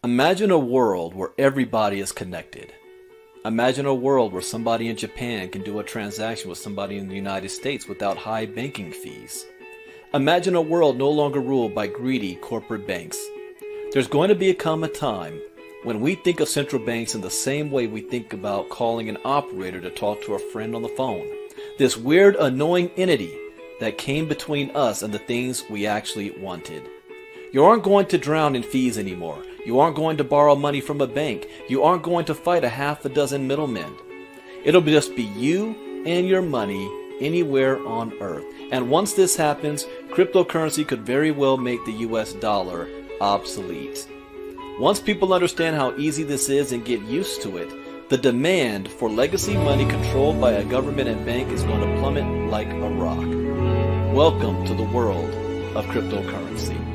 Imagine a world where everybody is connected. Imagine a world where somebody in Japan can do a transaction with somebody in the United States without high banking fees. Imagine a world no longer ruled by greedy corporate banks. There's going to become a time when we think of central banks in the same way we think about calling an operator to talk to a friend on the phone. This weird, annoying entity that came between us and the things we actually wanted. You aren't going to drown in fees anymore. You aren't going to borrow money from a bank. You aren't going to fight a half a dozen middlemen. It'll just be you and your money anywhere on earth. And once this happens, cryptocurrency could very well make the US dollar obsolete. Once people understand how easy this is and get used to it, the demand for legacy money controlled by a government and bank is going to plummet like a rock. Welcome to the world of cryptocurrency.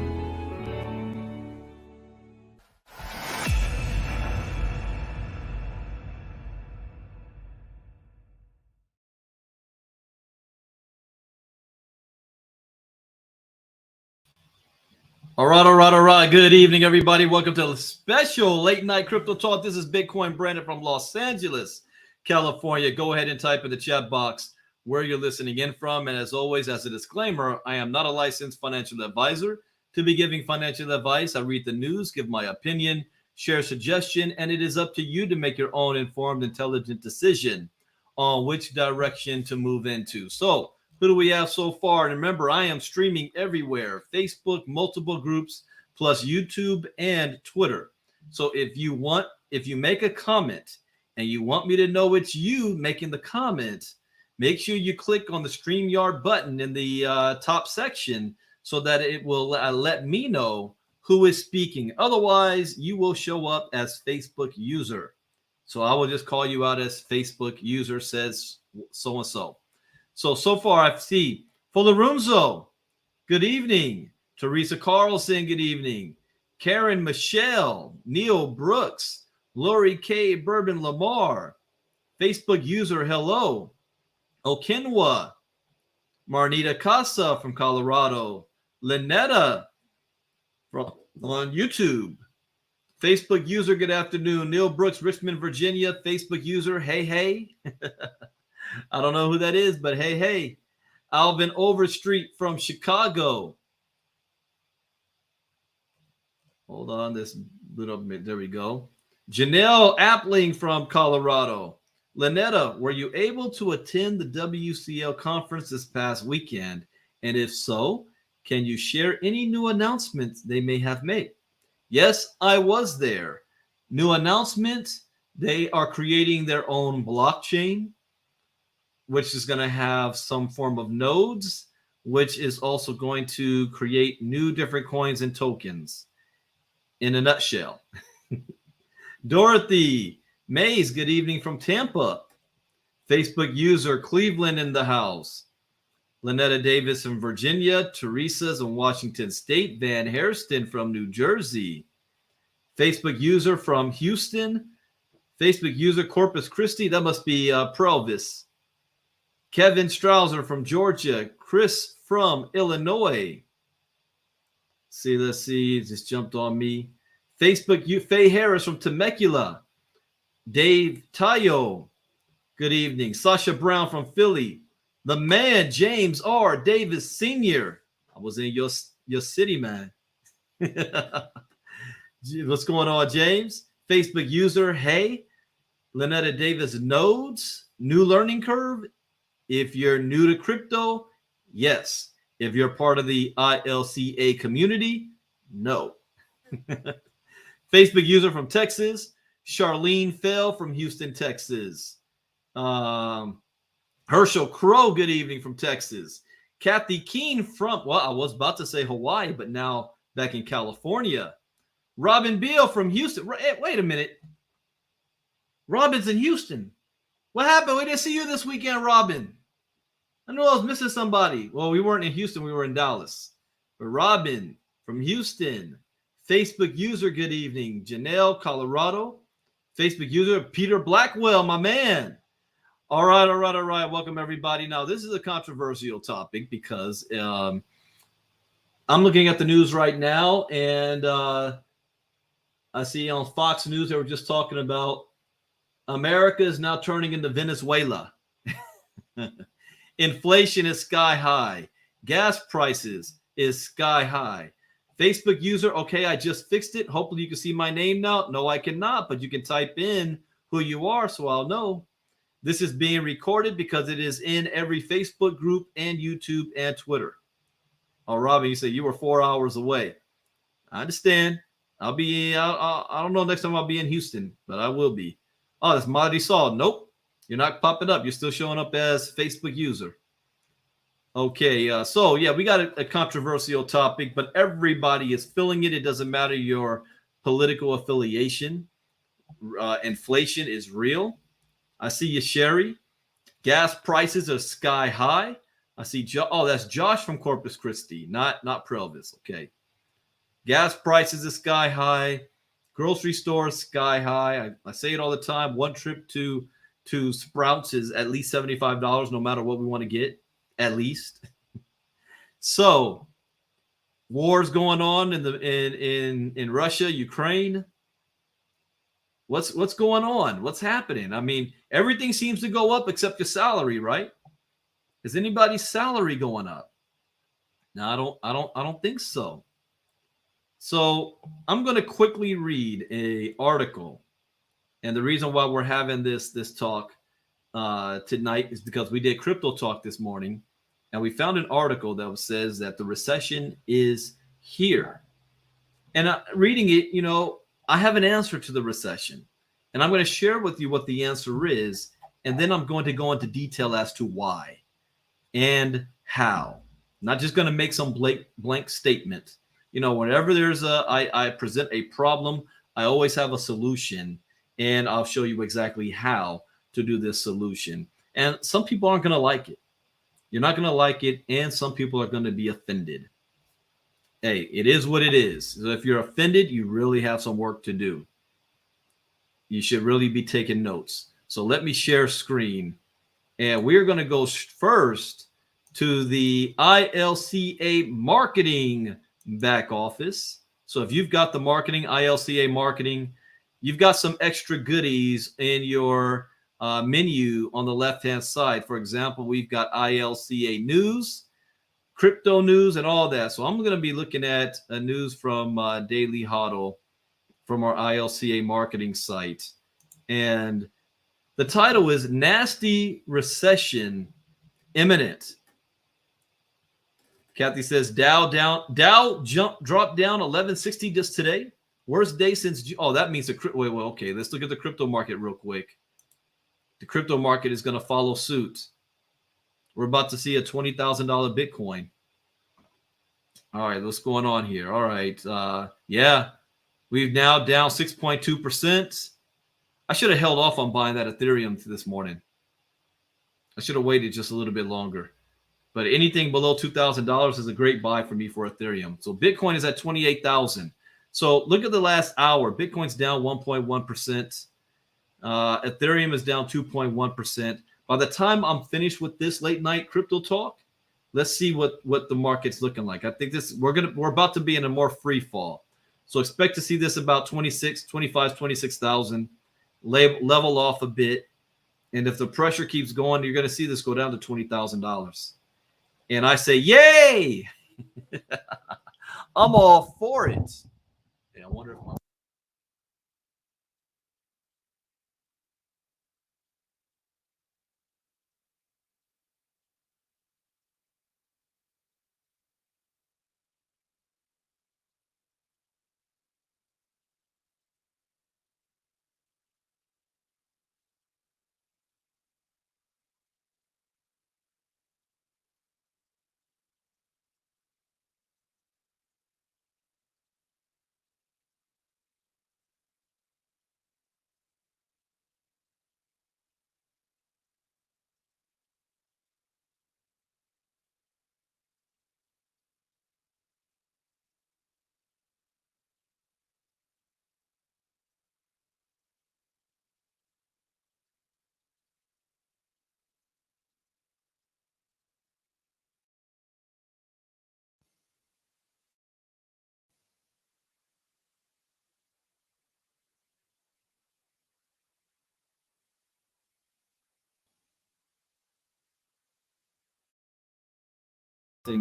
All right. Good evening, everybody. Welcome to a special late night crypto talk. This is Bitcoin Brandon from Los Angeles, California. Go ahead and type in the chat box where you're listening in from. And as always, as a disclaimer, I am not a licensed financial advisor to be giving financial advice. I read the news, give my opinion, share suggestion, and it is up to you to make your own informed, intelligent decision on which direction to move into. So, who do we have so far? And remember, I am streaming everywhere. Facebook, multiple groups, plus YouTube and Twitter. So if you make a comment and you want me to know it's you making the comment, make sure you click on the StreamYard button in the top section so that it will let me know who is speaking. Otherwise, you will show up as Facebook user. So I will just call you out as Facebook user says so-and-so. So far, I see Fularunzo, good evening. Teresa Carlson, good evening. Karen Michelle, Neil Brooks, Lori K. Bourbon Lamar, Facebook user hello, Okinwa, Marnita Casa from Colorado, Lynetta from on YouTube, Facebook user good afternoon, Neil Brooks, Richmond, Virginia, Facebook user hey hey. I don't know who that is, but hey hey. Alvin Overstreet from Chicago. Hold on, this little bit. There we go. Janelle Appling from Colorado. Lynetta, were you able to attend the WCL conference this past weekend? And if so, can you share any new announcements they may have made? Yes, I was there. New announcement, they are creating their own blockchain, which is going to have some form of nodes, which is also going to create new different coins and tokens. In a nutshell. Dorothy Mays, good evening from Tampa. Facebook user Cleveland in the house. Lynetta Davis from Virginia. Teresa's in Washington State. Van Hairston from New Jersey. Facebook user from Houston. Facebook user Corpus Christi. That must be Prelvis. Kevin Strouser from Georgia. Chris from Illinois. Let's see. It just jumped on me. Facebook, Faye Harris from Temecula. Dave Tayo. Good evening. Sasha Brown from Philly. The man, James R. Davis Sr. I was in your city, man. What's going on, James? Facebook user, hey. Lynetta Davis nodes. New learning curve. If you're new to crypto, yes. If you're part of the ILCA community, no. Facebook user from Texas, Charlene Fell from Houston, Texas. Herschel Crow, good evening from Texas. Kathy Keene from, well, I was about to say Hawaii, but now back in California. Robin Beal from Houston. Wait a minute. Robin's in Houston. What happened? We didn't see you this weekend, Robin. I knew I was missing somebody. Well, we weren't in Houston. We were in Dallas. But Robin from Houston. Facebook user, good evening. Janelle, Colorado. Facebook user, Peter Blackwell, my man. All right. Welcome, everybody. Now, this is a controversial topic because I'm looking at the news right now, and I see on Fox News they were just talking about America is now turning into Venezuela. Inflation is sky high. Gas prices is sky high. Facebook user, okay, I just fixed it. Hopefully you can see my name now. No, I cannot, but you can type in who you are so I'll know. This is being recorded because it is in every Facebook group and YouTube and Twitter. Oh, Robin, you say you were 4 hours away. I understand. I don't know next time I'll be in Houston, but I will be. Oh, that's Marty Saul. Nope. You're not popping up. You're still showing up as Facebook user. Okay, so yeah, we got a controversial topic, but everybody is feeling it. It doesn't matter your political affiliation. Inflation is real. I see you, Sherry. Gas prices are sky high. I see. That's Josh from Corpus Christi, not Prelvis. Okay. Gas prices are sky high. Grocery stores sky high. I say it all the time. One trip to Sprouts is at least $75, no matter what we want to get. At least. So, wars going on in Russia, Ukraine. What's going on? What's happening? I mean, everything seems to go up except your salary, right? Is anybody's salary going up? No, I don't think so. So, I'm going to quickly read an article, and the reason why we're having this talk tonight is because we did crypto talk this morning, and we found an article that says that the recession is here. And reading it, I have an answer to the recession, and I'm going to share with you what the answer is, and then I'm going to go into detail as to why and how. I'm not just going to make some blank statement. Whenever I present a problem, I always have a solution, and I'll show you exactly how to do this solution. And some people aren't going to like it. You're not going to like it, and some people are going to be offended. hey, it is what it is. So if you're offended, you really have some work to do. You should really be taking notes. So let me share screen. And we're going to go first to the ILCA marketing back office. So if you've got the marketing, ILCA marketing, you've got some extra goodies in your menu on the left-hand side. For example, we've got ILCA news, crypto news, and all that. So I'm going to be looking at a news from Daily Hodl from our ILCA marketing site. And the title is Nasty Recession Imminent. Kathy says Dow dropped down 1160 just today. Worst day since that means okay, let's look at the crypto market real quick. The crypto market is going to follow suit. We're about to see a $20,000 Bitcoin. All right, what's going on here? All right. Yeah, we've now down 6.2%. I should have held off on buying that Ethereum this morning. I should have waited just a little bit longer. But anything below $2,000 is a great buy for me for Ethereum. So Bitcoin is at 28,000. So look at the last hour. Bitcoin's down 1.1%. Ethereum is down 2.1%. By the time I'm finished with this late night crypto talk, let's see what the market's looking like. I think we're about to be in a more free fall. So expect to see this about 26,000 level off a bit. And if the pressure keeps going, you're going to see this go down to $20,000. And I say, yay! I'm all for it. Yeah, I wonder if my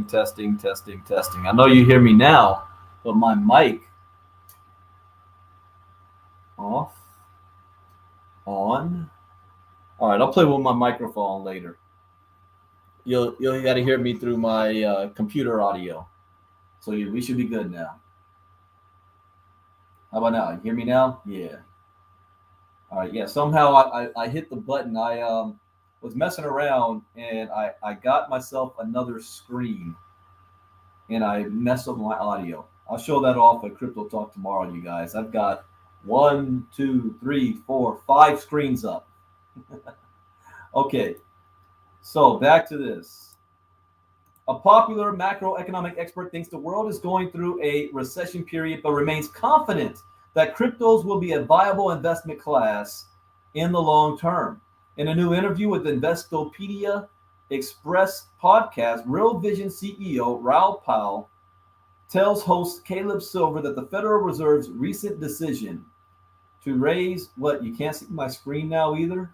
testing. I know you hear me now, but my mic off, on. All right, I'll play with my microphone later. You'll got to hear me through my computer audio. So we should be good now. How about now? You hear me now? Yeah. All right. Yeah. Somehow I hit the button. I was messing around and I got myself another screen and I messed up my audio. I'll show that off at Crypto Talk tomorrow, you guys. I've got 1, 2, 3, 4, 5 screens up. Okay. So back to this. A popular macroeconomic expert thinks the world is going through a recession period, but remains confident that cryptos will be a viable investment class in the long term. In a new interview with Investopedia Express podcast, Real Vision CEO Raoul Pal tells host Caleb Silver that the Federal Reserve's recent decision to raise what? You can't see my screen now either?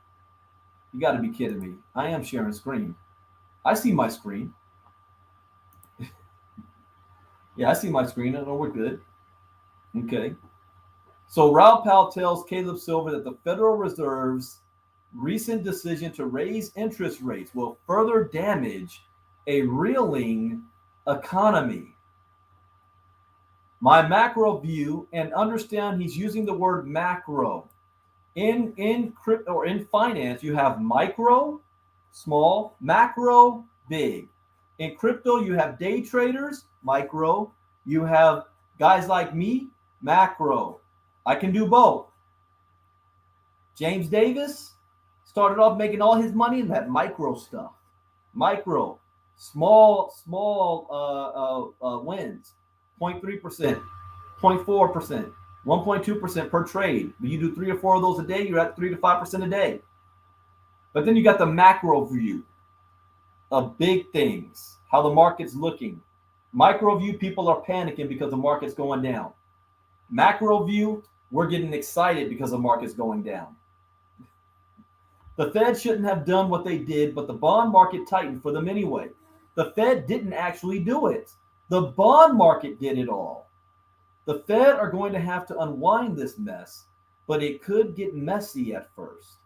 You got to be kidding me. I am sharing screen. I see my screen. Yeah, I see my screen. I know we're good. Okay. So Raoul Pal tells Caleb Silver that the Federal Reserve's recent decision to raise interest rates will further damage a reeling economy. My macro view, and understand he's using the word macro. In crypto or in finance, you have micro, small, macro, big. In crypto, you have day traders, micro. You have guys like me, macro. I can do both. James Davis started off making all his money in that micro stuff. Micro, small wins. 0.3%, 0.4%, 1.2% per trade. But you do 3 or 4 of those a day, you're at 3 to 5% a day. But then you got the macro view of big things, how the market's looking. Micro view, people are panicking because the market's going down. Macro view, we're getting excited because the market's going down. The Fed shouldn't have done what they did, but the bond market tightened for them anyway. The Fed didn't actually do it. The bond market did it all. The Fed are going to have to unwind this mess, but it could get messy at first.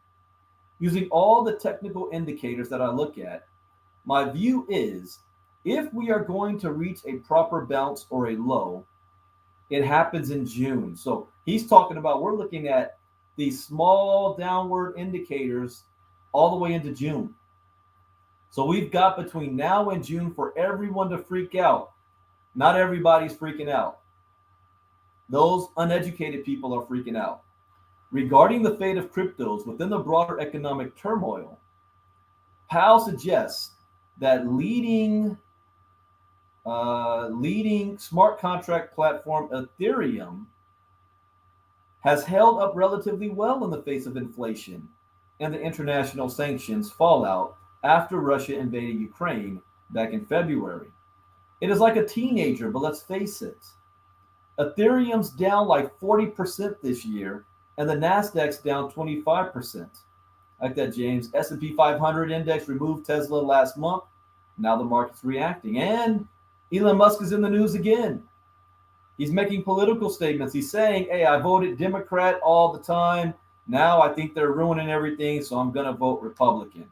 Using all the technical indicators that I look at, my view is if we are going to reach a proper bounce or a low, it happens in June. So he's talking about we're looking at these small downward indicators all the way into June. So we've got between now and June for everyone to freak out. Not everybody's freaking out. Those uneducated people are freaking out. Regarding the fate of cryptos within the broader economic turmoil, Powell suggests that leading smart contract platform Ethereum has held up relatively well in the face of inflation and the international sanctions fallout after Russia invaded Ukraine back in February. It is like a teenager, but let's face it. Ethereum's down like 40% this year, and the Nasdaq's down 25%. Like that, James. S&P 500 index removed Tesla last month. Now the market's reacting. And Elon Musk is in the news again. He's making political statements. He's saying, hey, I voted Democrat all the time. Now I think they're ruining everything, so I'm going to vote Republican.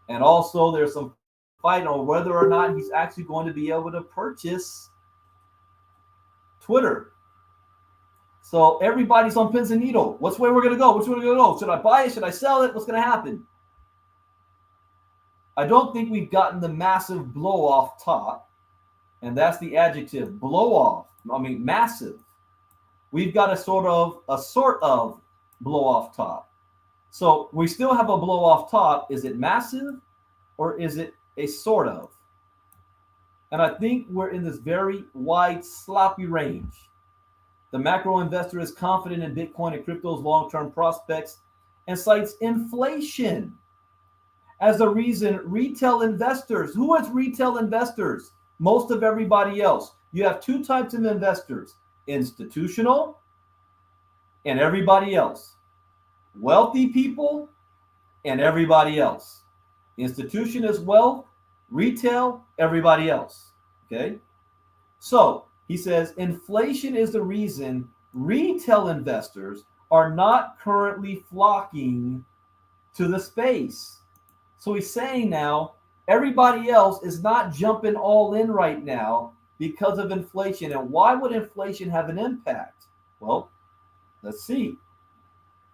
And also there's some fight on whether or not he's actually going to be able to purchase Twitter. So everybody's on pins and needles. Which way we're going to go? Which way we're going to go? Should I buy it? Should I sell it? What's going to happen? I don't think we've gotten the massive blow off top. And that's the adjective, blow off. I mean, massive. We've got a sort of blow off top. So we still have a blow off top. Is it massive or is it a sort of? And I think we're in this very wide, sloppy range. The macro investor is confident in Bitcoin and crypto's long-term prospects and cites inflation as the reason retail investors, who is retail investors? Most of everybody else. You have two types of investors, institutional and everybody else. Wealthy people and everybody else. Institution is wealth, retail, everybody else. Okay? So he says inflation is the reason retail investors are not currently flocking to the space. So he's saying now everybody else is not jumping all in right now because of inflation. And why would inflation have an impact? Well, let's see.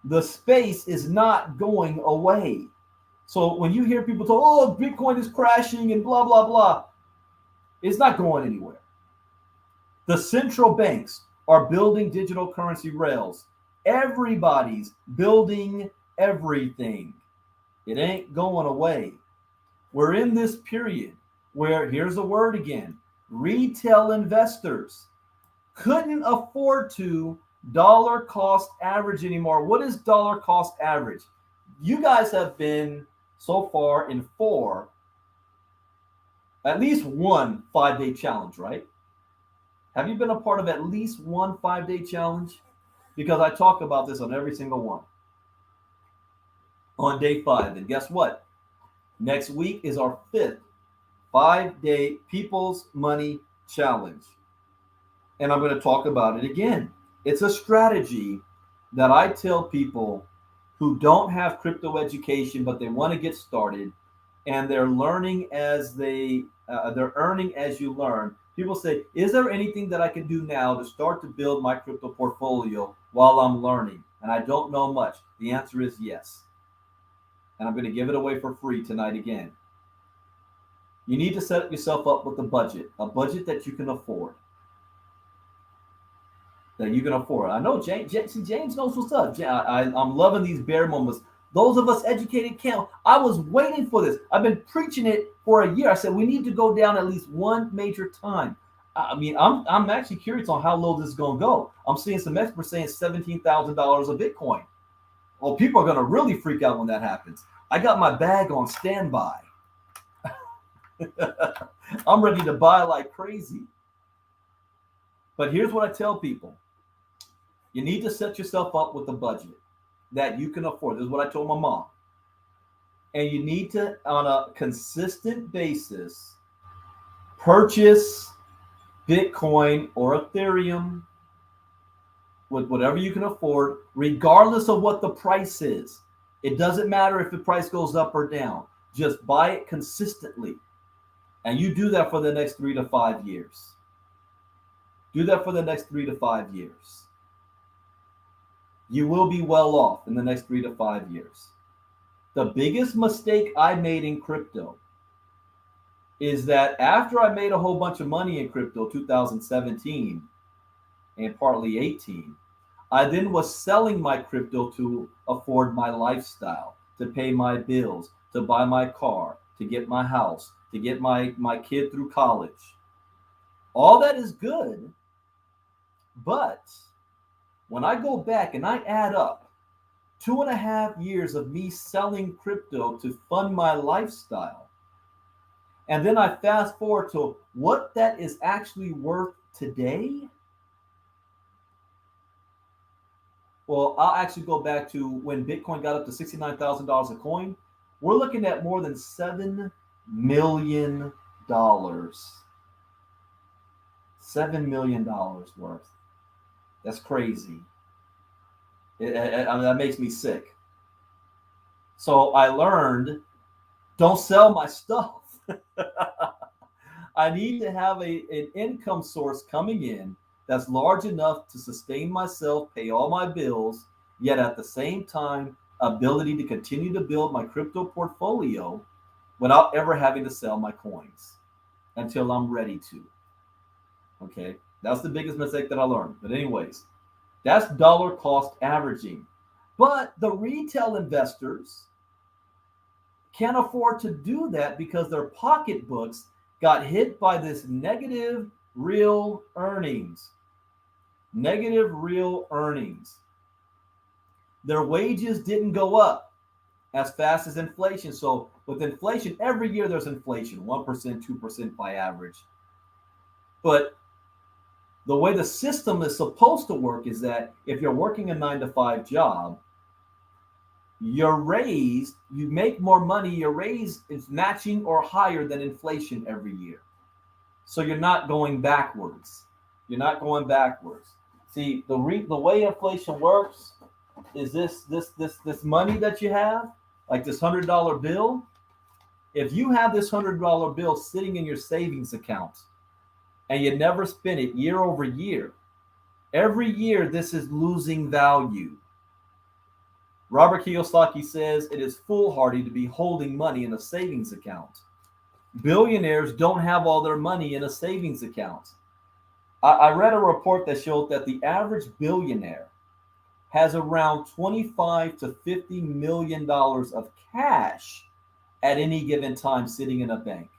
The space is not going away. So when you hear people talk, oh, Bitcoin is crashing and blah, blah, blah, it's not going anywhere. The central banks are building digital currency rails. Everybody's building everything. It ain't going away. We're in this period where, here's the word again, retail investors couldn't afford to dollar cost average anymore. What is dollar cost average? You guys have been so far in at least one 5-day challenge, right? Have you been a part of at least one 5-day challenge? Because I talk about this on every single one. On day 5. And guess what? Next week is our 5th 5-day People's Money Challenge. And I'm going to talk about it again. It's a strategy that I tell people who don't have crypto education, but they want to get started, and they're learning as they're earning as you learn. People say, is there anything that I can do now to start to build my crypto portfolio while I'm learning? And I don't know much. The answer is yes. And I'm going to give it away for free tonight again. You need to set yourself up with a budget that you can afford. I know James knows what's up. I'm loving these bear moments. Those of us educated can't. I was waiting for this. I've been preaching it for a year. I said we need to go down at least one major time. I mean, I'm actually curious on how low this is going to go. I'm seeing some experts saying $17,000 a Bitcoin. Well, people are going to really freak out when that happens. I got my bag on standby. I'm ready to buy like crazy. But here's what I tell people. You need to set yourself up with a budget that you can afford. This is what I told my mom. And you need to, on a consistent basis, purchase Bitcoin or Ethereum with whatever you can afford, regardless of what the price is. It doesn't matter if the price goes up or down. Just buy it consistently. And you do that for the next 3 to 5 years. Do that for the next 3 to 5 years. You will be well off in the next 3 to 5 years. The biggest mistake I made in crypto is that after I made a whole bunch of money in crypto, 2017 and partly 18, I then was selling my crypto to afford my lifestyle, to pay my bills, to buy my car, to get my house, to get my kid through college. All that is good, but when I go back and I add up 2.5 years of me selling crypto to fund my lifestyle, and then I fast forward to what that is actually worth today, well, I'll actually go back to when Bitcoin got up to $69,000 a coin. We're looking at more than $7 million. $7 million worth. That's crazy. I mean, that makes me sick. So I learned, don't sell my stuff. I need to have an income source coming in that's large enough to sustain myself, pay all my bills, yet at the same time, ability to continue to build my crypto portfolio without ever having to sell my coins until I'm ready to. Okay, that's the biggest mistake that I learned. But anyways, that's dollar cost averaging. But the retail investors can't afford to do that because their pocketbooks got hit by this negative real earnings. Negative real earnings. Their wages didn't go up as fast as inflation. So with inflation, every year there's inflation, 1%, 2% by average. But the way the system is supposed to work is that if you're working a 9-to-5 job, your raise, you make more money, your raise is matching or higher than inflation every year. So you're not going backwards. You're not going backwards. See, the way inflation works is this money that you have, like this $100 bill. If you have this $100 bill sitting in your savings account and you never spend it year over year, every year this is losing value. Robert Kiyosaki says it is foolhardy to be holding money in a savings account. Billionaires don't have all their money in a savings account. I read a report that showed that the average billionaire has around $25 to $50 million of cash at any given time sitting in a bank,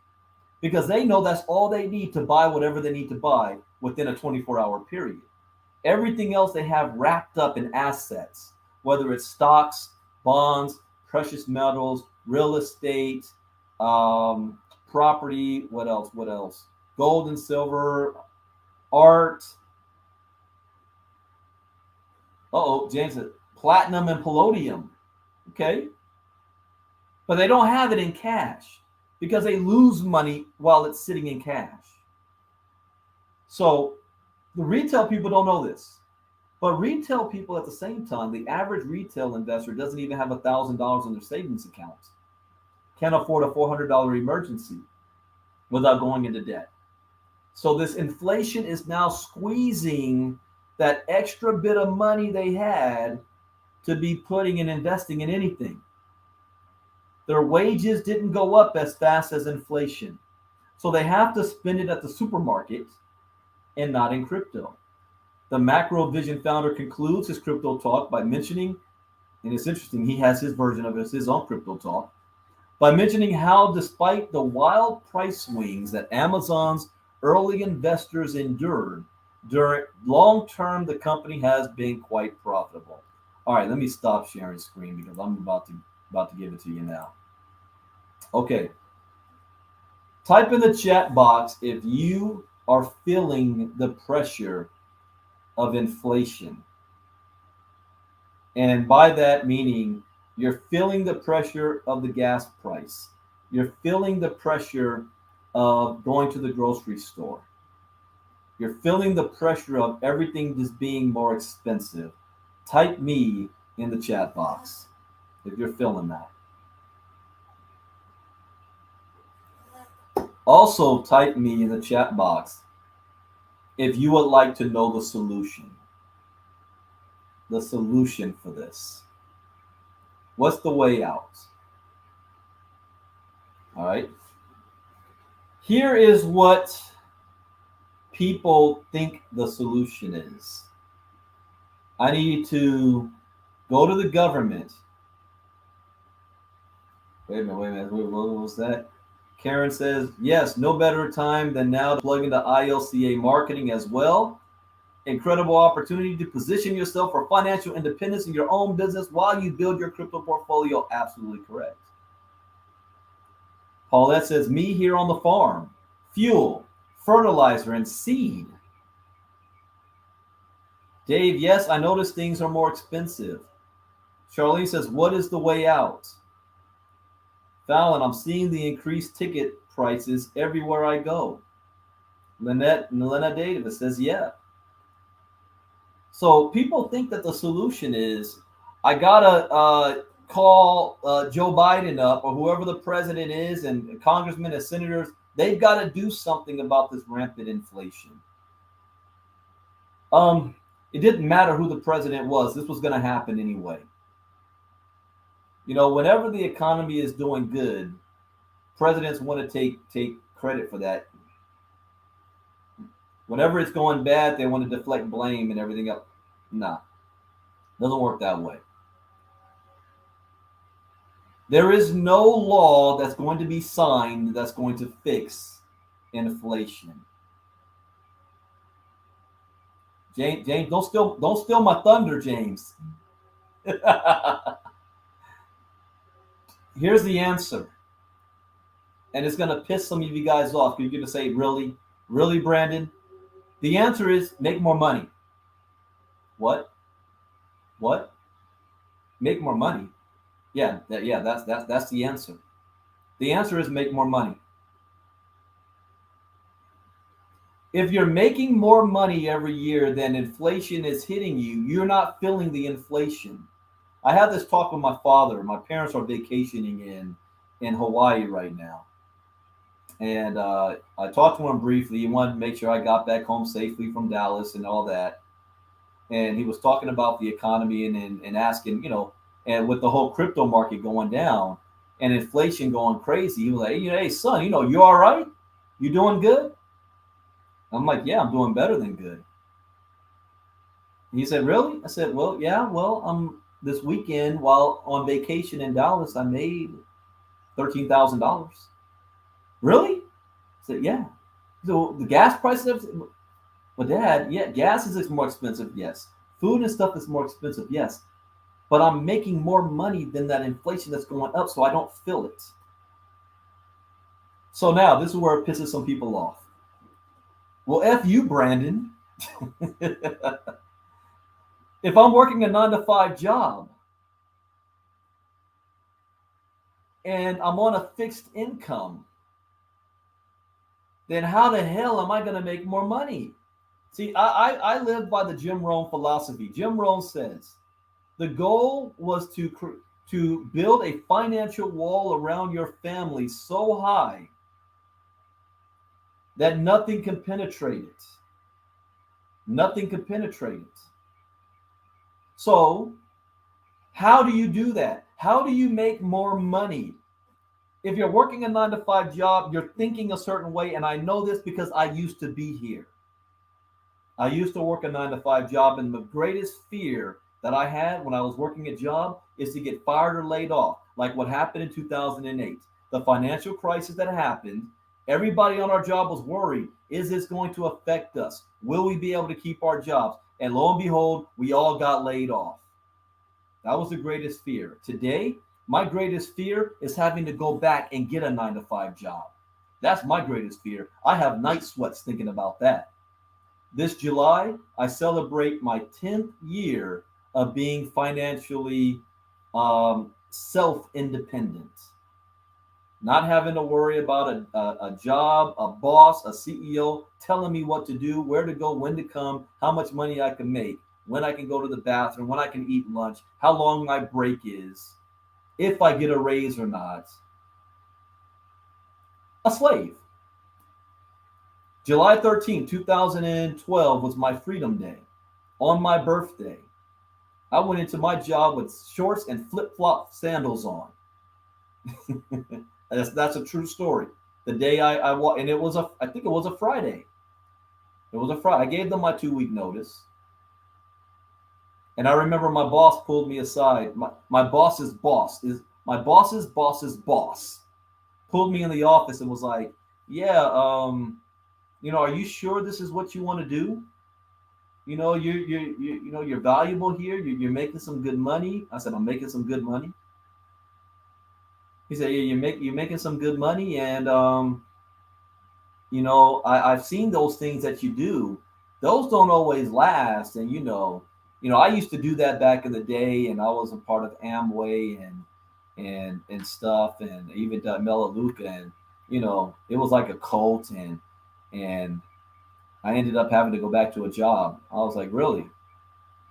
because they know that's all they need to buy whatever they need to buy within a 24-hour period. Everything else they have wrapped up in assets, whether it's stocks, bonds, precious metals, real estate, property, what else? Gold and silver, art. James said platinum and palladium. Okay. But they don't have it in cash because they lose money while it's sitting in cash. So the retail people don't know this. But retail people at the same time, the average retail investor doesn't even have $1,000 in their savings account. Can't afford a $400 emergency without going into debt. So this inflation is now squeezing that extra bit of money they had to be putting and investing in anything. Their wages didn't go up as fast as inflation. So they have to spend it at the supermarket and not in crypto. The Macro Vision founder concludes his crypto talk by mentioning, and it's interesting, he has his version of it, his own crypto talk, by mentioning how despite the wild price swings that Amazon's early investors endured. During long term, the company has been quite profitable. All right, let me stop sharing screen because I'm about to give it to you now. Okay, type in the chat box if you are feeling the pressure of inflation. And by that meaning, you're feeling the pressure of the gas price. You're feeling the pressure of going to the grocery store. You're feeling the pressure of everything just being more expensive. Type me in the chat box if you're feeling that. Also, type me in the chat box if you would like to know the solution. The solution for this. What's the way out? All right. Here is what people think the solution is. I need to go to the government. Wait a minute. What was that? Karen says, yes, no better time than now to plug into ILCA marketing as well. Incredible opportunity to position yourself for financial independence in your own business while you build your crypto portfolio. Absolutely correct. Paulette says, me here on the farm, fuel, fertilizer, and seed. Dave, yes, I noticed things are more expensive. Charlene says, what is the way out? Fallon, I'm seeing the increased ticket prices everywhere I go. Lynette Davis says, yeah. So people think that the solution is, I gotta call Joe Biden up or whoever the president is and congressmen and senators. They've got to do something about this rampant inflation. It didn't matter who the president was. This was going to happen anyway. You know, whenever the economy is doing good, presidents want to take credit for that. Whenever it's going bad, they want to deflect blame and everything else. Nah, doesn't work that way. There is no law that's going to be signed that's going to fix inflation. James, don't steal my thunder, James. Here's the answer. And it's going to piss some of you guys off. You're going to say, really? Really, Brandon? The answer is make more money. What? Make more money? Yeah, that's the answer. The answer is make more money. If you're making more money every year than inflation is hitting you, you're not feeling the inflation. I had this talk with my father. My parents are vacationing in Hawaii right now. And I talked to him briefly. He wanted to make sure I got back home safely from Dallas and all that. And he was talking about the economy and asking, you know, and with the whole crypto market going down and inflation going crazy, he was like, hey, son, you know, you all right? You doing good? I'm like, yeah, I'm doing better than good. He said, really? I said, well, yeah, this weekend while on vacation in Dallas, I made $13,000. Really? I said, yeah. So the gas prices, well, Dad, yeah, gas is more expensive, yes. Food and stuff is more expensive, yes. But I'm making more money than that inflation that's going up, so I don't feel it. So now this is where it pisses some people off. Well, F you, Brandon. If I'm working a 9-to-5 job and I'm on a fixed income, then how the hell am I going to make more money? See, I live by the Jim Rohn philosophy. Jim Rohn says the goal was to build a financial wall around your family so high that nothing can penetrate it. Nothing can penetrate it. So, how do you do that? How do you make more money? If you're working a 9-to-5 job, you're thinking a certain way, and I know this because I used to be here. I used to work a 9-to-5 job, and the greatest fear that I had when I was working a job is to get fired or laid off, like what happened in 2008. The financial crisis that happened, Everybody on our job was worried. Is this going to affect us? Will we be able to keep our jobs? And lo and behold, we all got laid off. That was the greatest fear. Today, my greatest fear is having to go back and get a 9-to-5 job. That's my greatest fear. I have night sweats thinking about that. This July, I celebrate my 10th year of being financially self-independent. Not having to worry about a job, a boss, a CEO telling me what to do, where to go, when to come, how much money I can make, when I can go to the bathroom, when I can eat lunch, how long my break is, if I get a raise or not. A slave. July 13, 2012 was my freedom day. On my birthday, I went into my job with shorts and flip-flop sandals on. That's a true story. The day I walked, and I think it was a Friday. It was a Friday. I gave them my 2-week notice. And I remember my boss pulled me aside. My boss's boss pulled me in the office and was like, yeah, are you sure this is what you want to do? You're valuable here. You're making some good money. I said, I'm making some good money. He said, yeah, you're making some good money. And, I've seen those things that you do. Those don't always last. And, I used to do that back in the day, and I was a part of Amway and stuff, and even Melaleuca, and, it was like a cult, and I ended up having to go back to a job. I was like, really?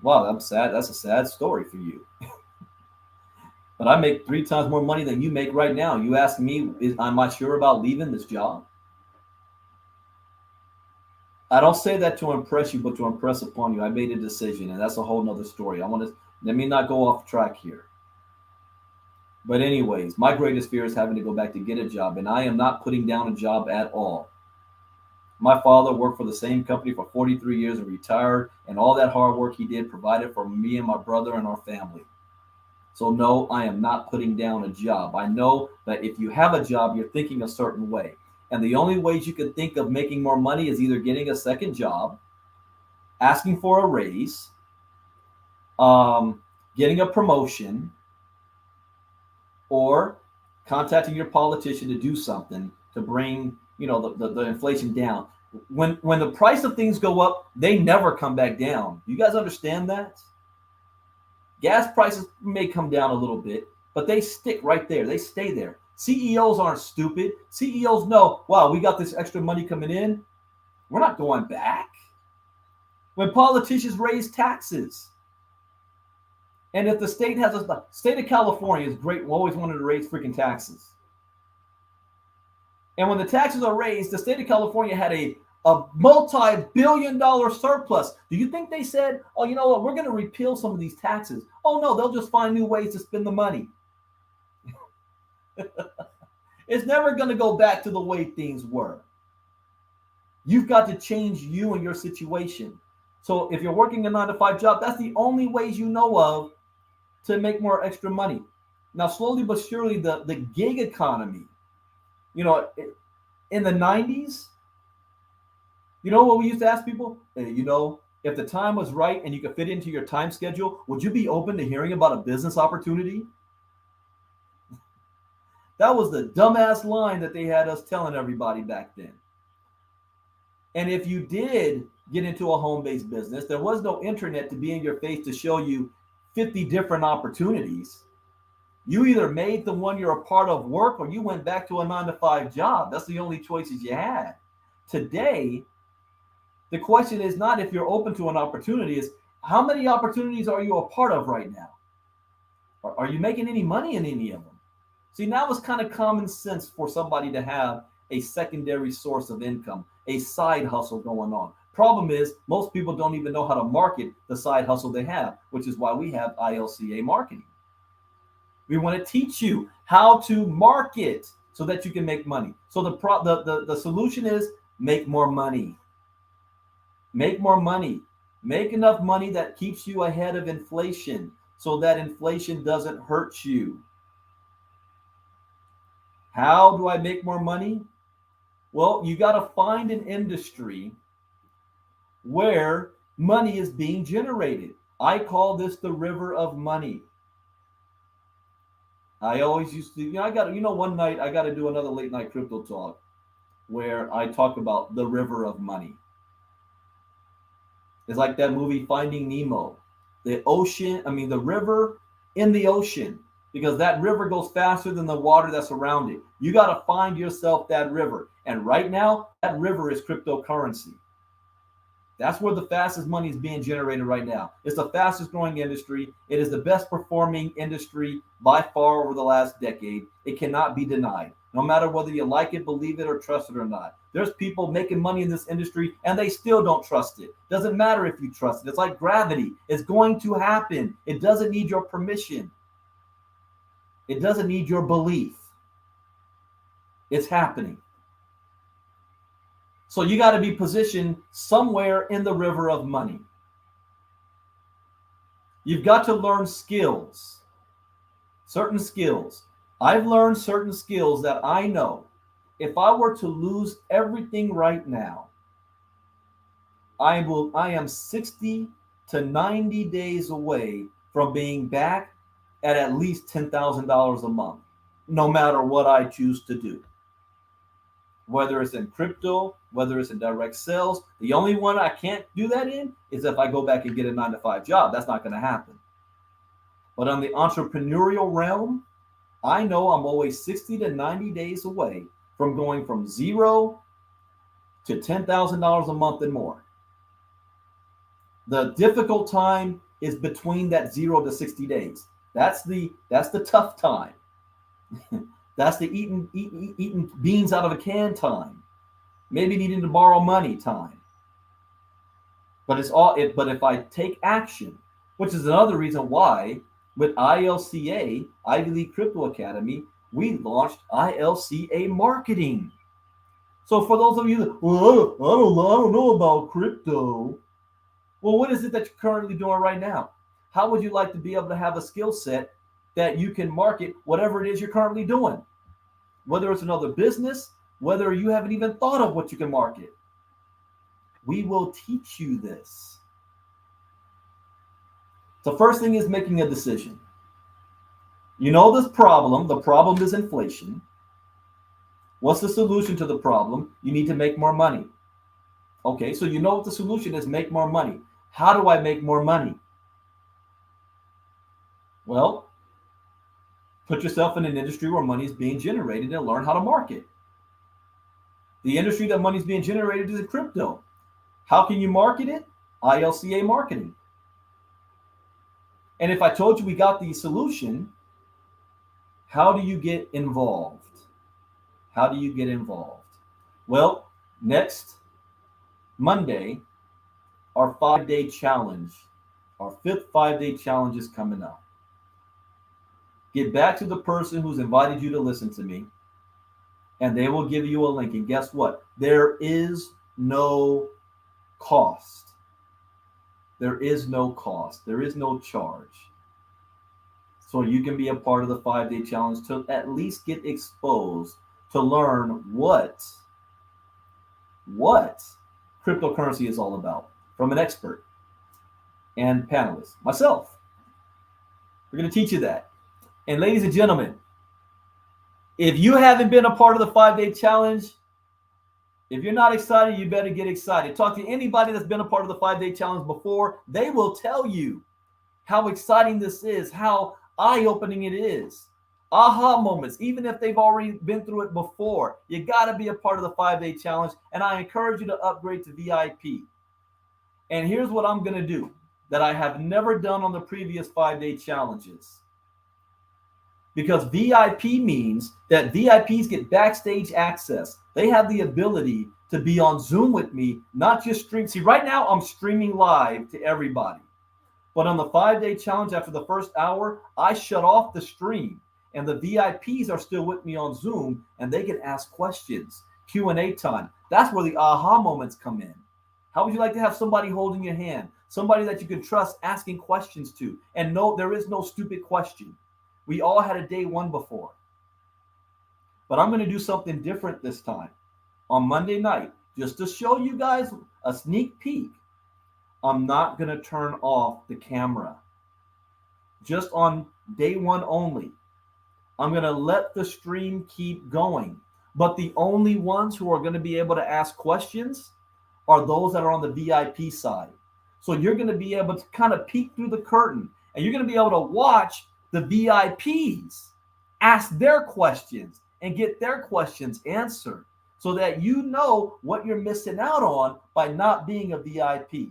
Wow, I'm sad. That's a sad story for you. But I make 3 times more money than you make right now. You ask me, am I sure about leaving this job? I don't say that to impress you, but to impress upon you. I made a decision, and that's a whole nother story. Let me not go off track here. But anyways, my greatest fear is having to go back to get a job, and I am not putting down a job at all. My father worked for the same company for 43 years and retired, and all that hard work he did provided for me and my brother and our family. So no, I am not putting down a job. I know that if you have a job, you're thinking a certain way. And the only ways you can think of making more money is either getting a second job, asking for a raise, getting a promotion, or contacting your politician to do something to bring the inflation down. When the price of things go up, they never come back down. You guys understand that? Gas prices may come down a little bit, but they stick right there. They stay there. CEOs aren't stupid. CEOs know, wow, we got this extra money coming in. We're not going back. When politicians raise taxes, and if the state the state of California is great, we always wanted to raise freaking taxes. And when the taxes are raised, the state of California had a multi-billion-dollar surplus. Do you think they said, oh, you know what, we're going to repeal some of these taxes? Oh, no, they'll just find new ways to spend the money. It's never going to go back to the way things were. You've got to change you and your situation. So if you're working a 9-to-5 job, that's the only ways you know of to make more extra money. Now, slowly but surely, the gig economy, in the 90s, what we used to ask people? If the time was right and you could fit into your time schedule, would you be open to hearing about a business opportunity? That was the dumbass line that they had us telling everybody back then. And if you did get into a home-based business, there was no internet to be in your face to show you 50 different opportunities. You either made the one you're a part of work, or you went back to a 9-to-5 job. That's the only choices you had. Today, the question is not if you're open to an opportunity, is how many opportunities are you a part of right now? Are you making any money in any of them? See, now it's kind of common sense for somebody to have a secondary source of income, a side hustle going on. Problem is, most people don't even know how to market the side hustle they have, which is why we have ILCA marketing. We want to teach you how to market so that you can make money. So the solution is make more money. Make more money. Make enough money that keeps you ahead of inflation so that inflation doesn't hurt you. How do I make more money? Well, you got to find an industry where money is being generated. I call this the river of money. I always used to, one night I got to do another late night crypto talk where I talk about the river of money. It's like that movie Finding Nemo. The river in the ocean, because that river goes faster than the water that's around it. You got to find yourself that river. And right now, that river is cryptocurrency. That's where the fastest money is being generated right now. It's the fastest growing industry. It is the best performing industry by far over the last decade. It cannot be denied, no matter whether you like it, believe it, or trust it or not. There's people making money in this industry and they still don't trust it. Doesn't matter if you trust it. It's like gravity. It's going to happen. It doesn't need your permission. It doesn't need your belief. It's happening. So you got to be positioned somewhere in the river of money. You've got to learn skills, certain skills. I've learned certain skills that I know if I were to lose everything right now, I am 60 to 90 days away from being back at least $10,000 a month, no matter what I choose to do. Whether it's in crypto, whether it's in direct sales. The only one I can't do that in is if I go back and get a 9-to-5 job. That's not going to happen. But on the entrepreneurial realm, I know I'm always 60 to 90 days away from going from zero to $10,000 a month and more. The difficult time is between that 0 to 60 days. That's the tough time. That's the eating beans out of a can time. Maybe needing to borrow money time. But but if I take action, which is another reason why with ILCA, Ivy League Crypto Academy, we launched ILCA marketing. So for those of you that, well, I don't know about crypto. Well, what is it that you're currently doing right now? How would you like to be able to have a skill set that you can market whatever it is you're currently doing? Whether it's another business, whether you haven't even thought of what you can market. We will teach you this. The first thing is making a decision. You know this problem. The problem is inflation. What's the solution to the problem? You need to make more money. Okay, so you know what the solution is, make more money. How do I make more money? Well, put yourself in an industry where money is being generated and learn how to market. The industry that money is being generated is in crypto. How can you market it? ILCA marketing. And if I told you we got the solution, how do you get involved? How do you get involved? Well, next Monday, our 5-day challenge, our 5th 5-day challenge is coming up. Get back to the person who's invited you to listen to me, and they will give you a link. And guess what? There is no cost. There is no cost. There is no charge. So you can be a part of the 5-day challenge to at least get exposed to learn what cryptocurrency is all about from an expert and panelist, myself. We're going to teach you that. And ladies and gentlemen, if you haven't been a part of the 5-day challenge, if you're not excited, you better get excited. Talk to anybody that's been a part of the 5-day challenge before. They will tell you how exciting this is, how eye-opening it is. Aha moments, even if they've already been through it before. You got to be a part of the 5-day challenge, and I encourage you to upgrade to VIP. And here's what I'm going to do that I have never done on the previous 5-day challenges. Because VIP means that VIPs get backstage access. They have the ability to be on Zoom with me, not just stream. See, right now I'm streaming live to everybody. But on the 5-day challenge, after the first hour, I shut off the stream. And the VIPs are still with me on Zoom, and they can ask questions, Q&A time. That's where the aha moments come in. How would you like to have somebody holding your hand, somebody that you can trust asking questions to? And no, there is no stupid question. We all had a day one before. But I'm going to do something different this time. on Monday night, just to show you guys a sneak peek, I'm not going to turn off the camera. Just on day one only. I'm going to let the stream keep going. But the only ones who are going to be able to ask questions are those that are on the VIP side. So you're going to be able to kind of peek through the curtain, and you're going to be able to watch the VIPs ask their questions and get their questions answered, so that you know what you're missing out on by not being a VIP.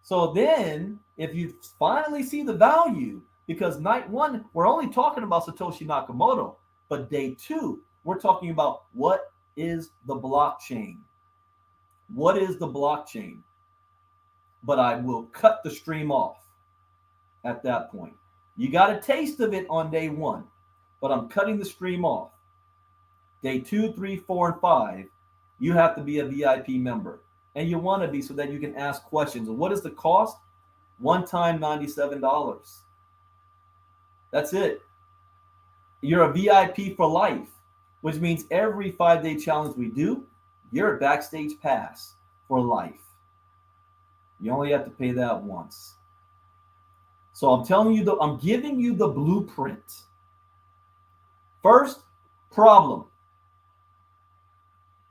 So then, if you finally see the value, because night one, we're only talking about Satoshi Nakamoto, but day two, we're talking about what is the blockchain? What is the blockchain? But I will cut the stream off at that point. You got a taste of it on day one, but I'm cutting the stream off. Day 2, 3, 4, and 5, you have to be a VIP member. And you want to be so that you can ask questions. And what is the cost? One time, $97. That's it. You're a VIP for life, which means every 5-day challenge we do, you're a backstage pass for life. You only have to pay that once. So I'm telling you, I'm giving you the blueprint. First problem.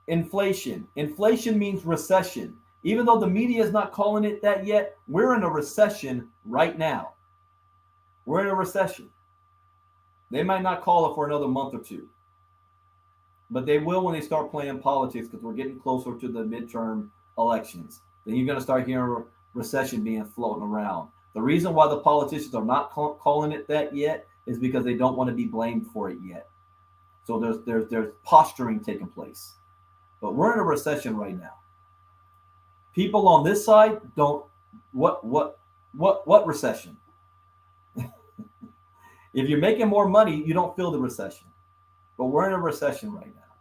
Inflation. Inflation means recession. Even though the media is not calling it that yet, we're in a recession right now. We're in a recession. They might not call it for another month or two, but they will when they start playing politics, because we're getting closer to the midterm elections. Then you're going to start hearing recession being floating around. The reason why the politicians are not calling it that yet is because they don't want to be blamed for it yet. So there's posturing taking place. But we're in a recession right now. People on this side don't. What recession? If you're making more money, you don't feel the recession. But we're in a recession right now.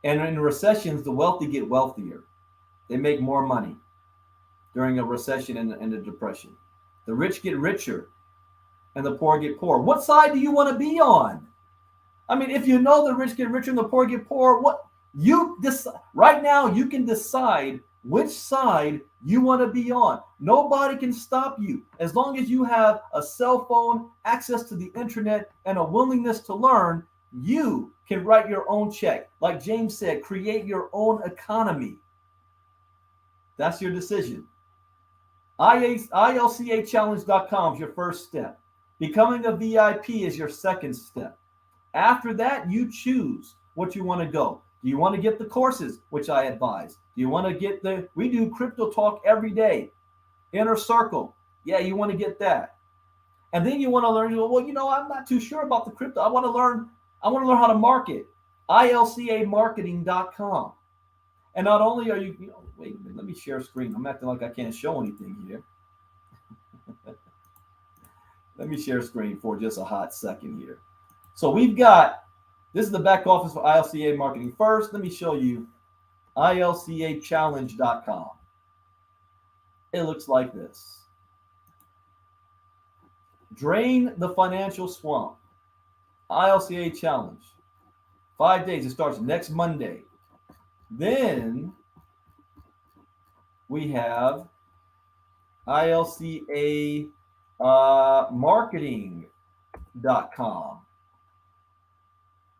And in recessions, the wealthy get wealthier. They make more money during a recession and a depression. The rich get richer and the poor get poor. What side do you want to be on? I mean, if you know the rich get richer and the poor get poor, right now you can decide which side you want to be on. Nobody can stop you. As long as you have a cell phone, access to the internet, and a willingness to learn, you can write your own check. Like James said, create your own economy. That's your decision. ILCAchallenge.com is your first step. Becoming a VIP is your second step. After that, you choose what you want to go. Do you want to get the courses, which I advise? Do you want to get we do crypto talk every day. Inner Circle. Yeah, you want to get that. And then you want to learn, well, I'm not too sure about the crypto. I want to learn how to market. ILCAmarketing.com. And not only are you, wait a minute, let me share screen. I'm acting like I can't show anything here. Let me share screen for just a hot second here. So this is the back office for ILCA Marketing. First, let me show you ILCAchallenge.com. It looks like this. Drain the financial swamp. ILCA Challenge. 5 days. It starts next Monday. Then we have ILCA marketing.com.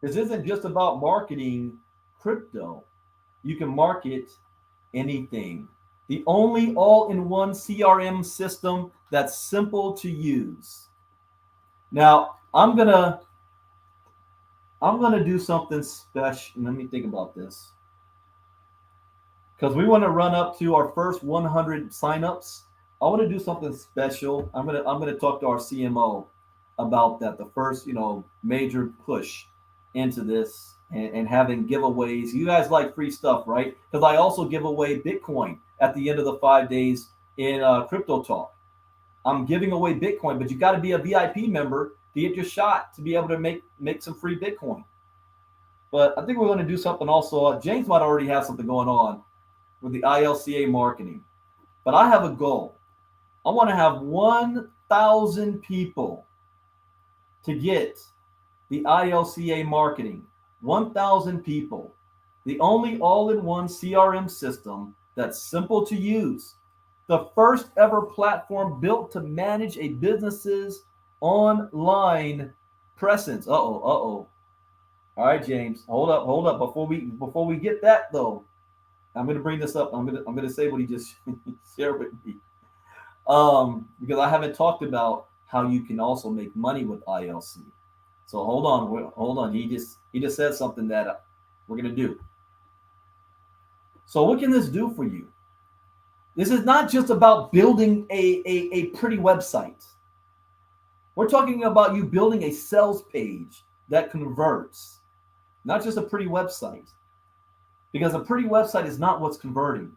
This isn't just about marketing crypto. You can market anything. The only all-in-one CRM system that's simple to use. Now, I'm gonna do something special. Let me think about this. Because we want to run up to our first 100 signups. I want to do something special. I'm gonna talk to our CMO about that. The first, major push into this and having giveaways. You guys like free stuff, right? Because I also give away Bitcoin at the end of the 5 days in Crypto Talk. I'm giving away Bitcoin, but you got to be a VIP member to get your shot to be able to make some free Bitcoin. But I think we're going to do something also. James might already have something going on with the ILCA marketing. But I have a goal. I want to have 1,000 people to get the ILCA marketing. 1,000 people. The only all-in-one CRM system that's simple to use. The first ever platform built to manage a business's online presence. Uh-oh. All right, James, hold up. Before we get that though, I'm gonna bring this up. I'm gonna say what he just shared with me. Because I haven't talked about how you can also make money with ILC. So hold on. He just said something that we're gonna do. So what can this do for you? This is not just about building a pretty website. We're talking about you building a sales page that converts, not just a pretty website. Because a pretty website is not what's converting.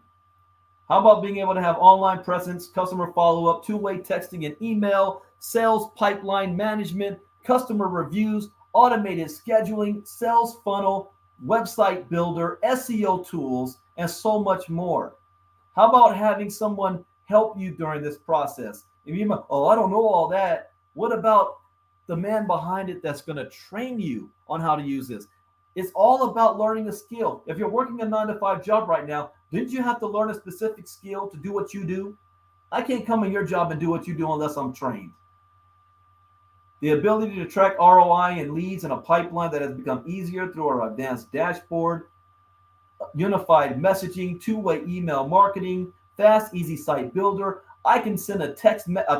How about being able to have online presence, customer follow-up, two-way texting and email, sales pipeline management, customer reviews, automated scheduling, sales funnel, website builder, SEO tools, and so much more? How about having someone help you during this process? If you might, I don't know all that. What about the man behind it that's going to train you on how to use this? It's all about learning a skill. If you're working a 9-to-5 job right now, didn't you have to learn a specific skill to do what you do? I can't come in your job and do what you do unless I'm trained. The ability to track ROI and leads in a pipeline that has become easier through our advanced dashboard, unified messaging, two-way email marketing, fast, easy site builder. I can send a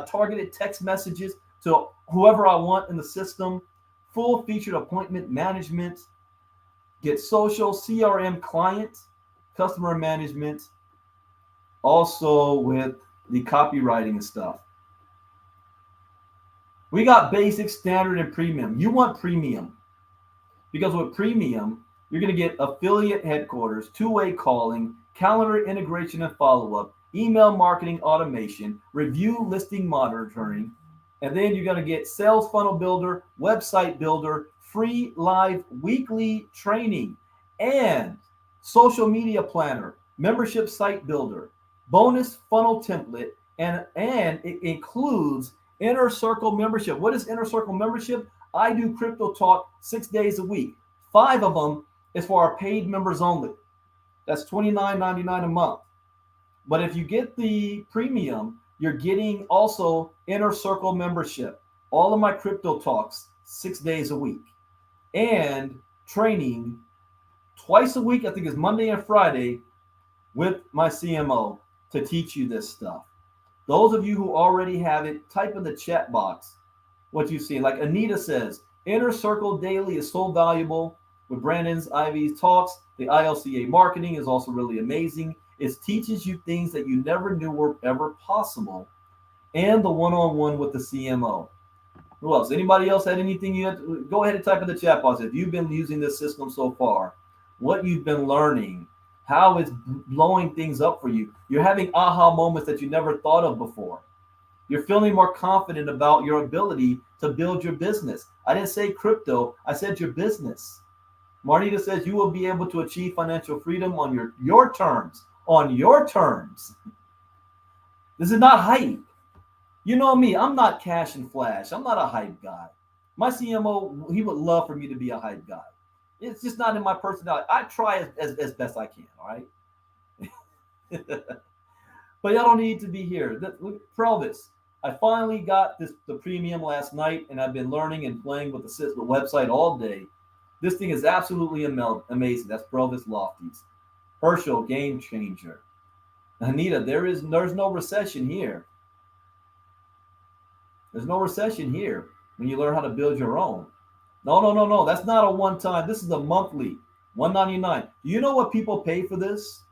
targeted text messages to whoever I want in the system, full featured appointment management, get social, CRM client, customer management, also with the copywriting and stuff. We got basic, standard, and premium. You want premium because with premium, you're going to get affiliate headquarters, two-way calling, calendar integration and follow-up, email marketing automation, review listing monitoring, and then you're going to get sales funnel builder, website builder, free live weekly training, and social media planner, membership site builder, bonus funnel template, and it includes Inner Circle membership. What is Inner Circle membership? I do crypto talk 6 days a week. 5 of them is for our paid members only. That's $29.99 a month. But if you get the premium, you're getting also Inner Circle membership. All of my crypto talks 6 days a week. And training twice a week, I think it's Monday and Friday, with my CMO to teach you this stuff. Those of you who already have it, type in the chat box what you see. Like Anita says, Inner Circle Daily is so valuable. With Brandon's, Ivey's talks, the ILCA marketing is also really amazing. It teaches you things that you never knew were ever possible. And the one-on-one with the CMO. Who else? Anybody else had anything you had to, go ahead and type in the chat box. If you've been using this system so far, what you've been learning, how it's blowing things up for you. You're having aha moments that you never thought of before. You're feeling more confident about your ability to build your business. I didn't say crypto, I said your business. Marnita says you will be able to achieve financial freedom on your terms. On your terms. This is not hype. You know me, I'm not cash and flash. I'm not a hype guy. My CMO, he would love for me to be a hype guy. It's just not in my personality. I try as best I can, all right? But y'all don't need to be here. Look, Provis, I finally got the premium last night, and I've been learning and playing with the website all day. This thing is absolutely amazing. That's Provis Lofties. Herschel, game changer. Anita, there's no recession here. There's no recession here when you learn how to build your own. No. That's not a one-time. This is a monthly, $199. Do you know what people pay for this?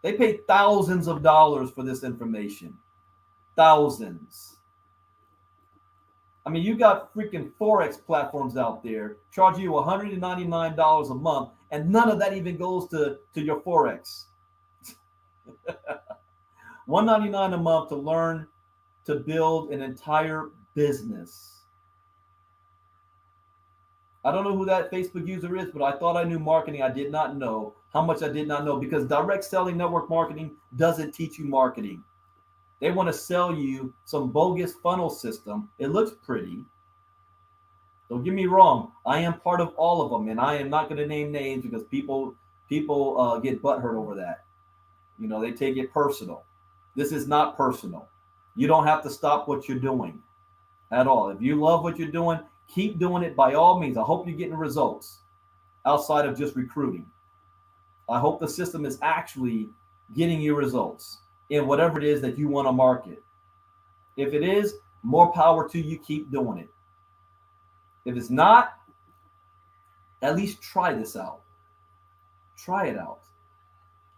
They pay thousands of dollars for this information. Thousands. I mean, you got freaking Forex platforms out there charging you $199 a month, and none of that even goes to your Forex. $199 a month to learn to build an entire business. I don't know who that Facebook user is, but I thought I knew marketing. I did not know how much I did not know, because direct selling network marketing doesn't teach you marketing. They want to sell you some bogus funnel system. It looks pretty. Don't get me wrong. I am part of all of them, and I am not going to name names because people People get butthurt over that. You know, they take it personal. This is not personal. You don't have to stop what you're doing at all. If you love what you're doing, keep doing it by all means. I hope you're getting results outside of just recruiting. I hope the system is actually getting you results in whatever it is that you want to market. If it is, more power to you. Keep doing it. If it's not, at least try this out. Try it out.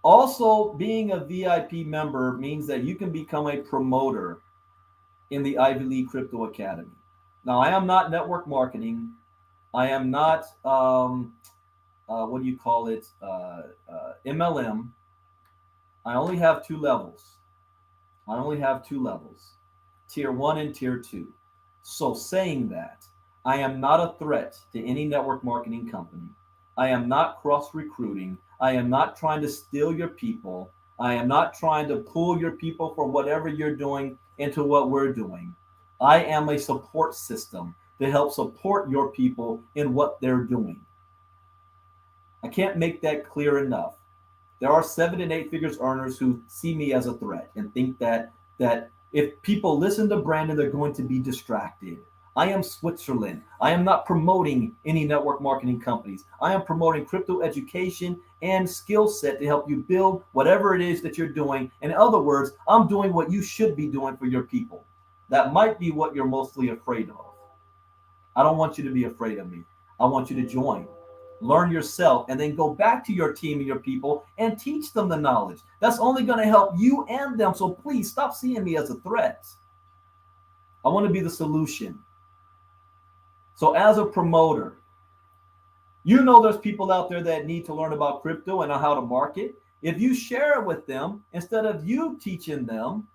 Also, being a VIP member means that you can become a promoter in the Ivy League Crypto Academy. Now, I am not network marketing. I am not, what do you call it, MLM. I only have two levels. Tier 1 and Tier 2. So saying that, I am not a threat to any network marketing company. I am not cross-recruiting. I am not trying to steal your people. I am not trying to pull your people from whatever you're doing into what we're doing. I am a support system to help support your people in what they're doing. I can't make that clear enough. There are 7 and 8 figures earners who see me as a threat and think that if people listen to Brandon, they're going to be distracted. I am Switzerland. I am not promoting any network marketing companies. I am promoting crypto education and skill set to help you build whatever it is that you're doing. In other words, I'm doing what you should be doing for your people. That might be what you're mostly afraid of. I don't want you to be afraid of me. I want you to join, learn yourself, and then go back to your team and your people and teach them the knowledge. That's only going to help you and them. So please stop seeing me as a threat. I want to be the solution. So as a promoter, you know there's people out there that need to learn about crypto and how to market. If you share it with them, instead of you teaching them,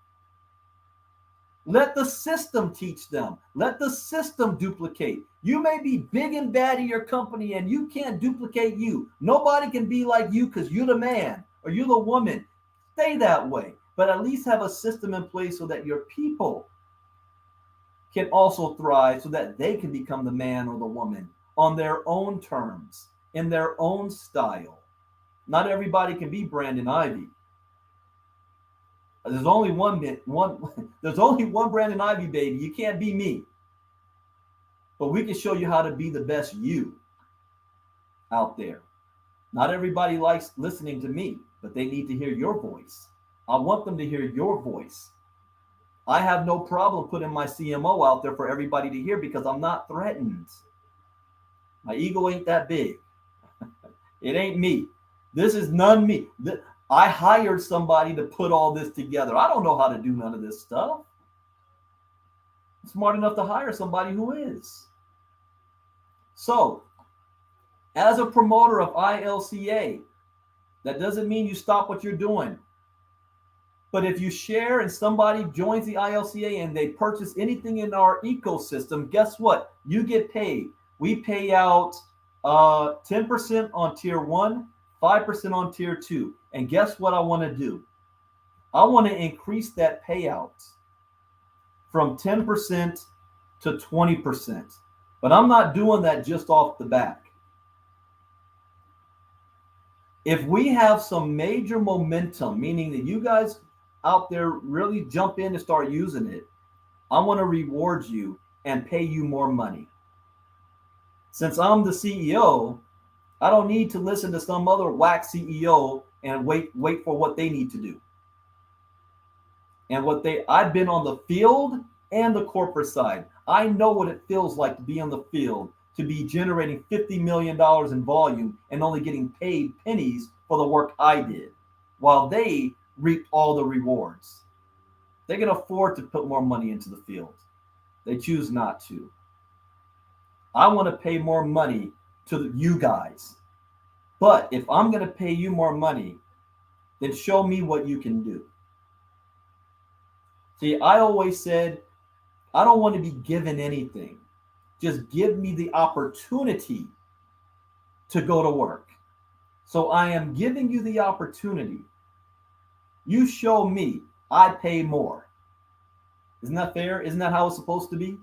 let the system teach them. Let the system duplicate. You may be big and bad in your company and you can't duplicate you. Nobody can be like you because you're the man or you're the woman. Stay that way, but at least have a system in place so that your people can also thrive, so that they can become the man or the woman on their own terms, in their own style. Not everybody can be Brandon Ivey. There's only one Brandon Ivey, baby. You can't be me. But we can show you how to be the best you out there. Not everybody likes listening to me, but they need to hear your voice. I want them to hear your voice. I have no problem putting my CMO out there for everybody to hear because I'm not threatened. My ego ain't that big. It ain't me. This is none me. I hired somebody to put all this together. I don't know how to do none of this stuff. I'm smart enough to hire somebody who is. So, as a promoter of ILCA, that doesn't mean you stop what you're doing. But if you share and somebody joins the ILCA and they purchase anything in our ecosystem, guess what? You get paid. We pay out 10% on tier 1, 5% on tier 2. And guess what I want to do? I want to increase that payout from 10% to 20%. But I'm not doing that just off the back. If we have some major momentum, meaning that you guys out there really jump in and start using it, I want to reward you and pay you more money. Since I'm the CEO, I don't need to listen to some other whack CEO and wait for what they need to do. And I've been on the field and the corporate side. I know what it feels like to be on the field, to be generating $50 million in volume and only getting paid pennies for the work I did, while they reap all the rewards. They can afford to put more money into the field. They choose not to. I want to pay more money to you guys. But if I'm going to pay you more money, then show me what you can do. See, I always said, I don't want to be given anything. Just give me the opportunity to go to work. So I am giving you the opportunity. You show me, I pay more. Isn't that fair? Isn't that how it's supposed to be?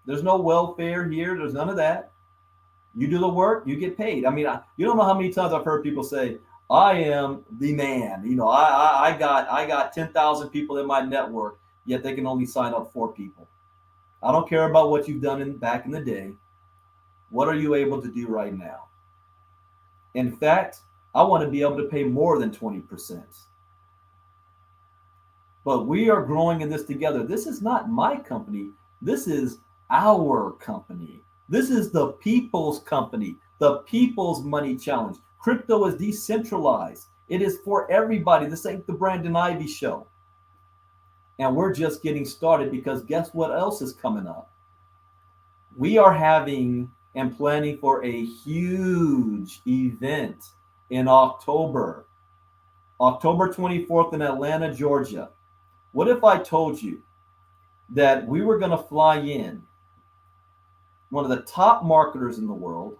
There's no welfare here. There's none of that. You do the work, you get paid. I mean, you don't know how many times I've heard people say, "I am the man." You know, I got 10,000 people in my network, yet they can only sign up 4 people. I don't care about what you've done back in the day. What are you able to do right now? In fact, I want to be able to pay more than 20%. But we are growing in this together. This is not my company. This is our company. This is the people's company, the people's money challenge. Crypto is decentralized. It is for everybody. This ain't the Brandon Ivey show. And we're just getting started because guess what else is coming up? We are having and planning for a huge event in October 24th in Atlanta, Georgia. What if I told you that we were going to fly in one of the top marketers in the world,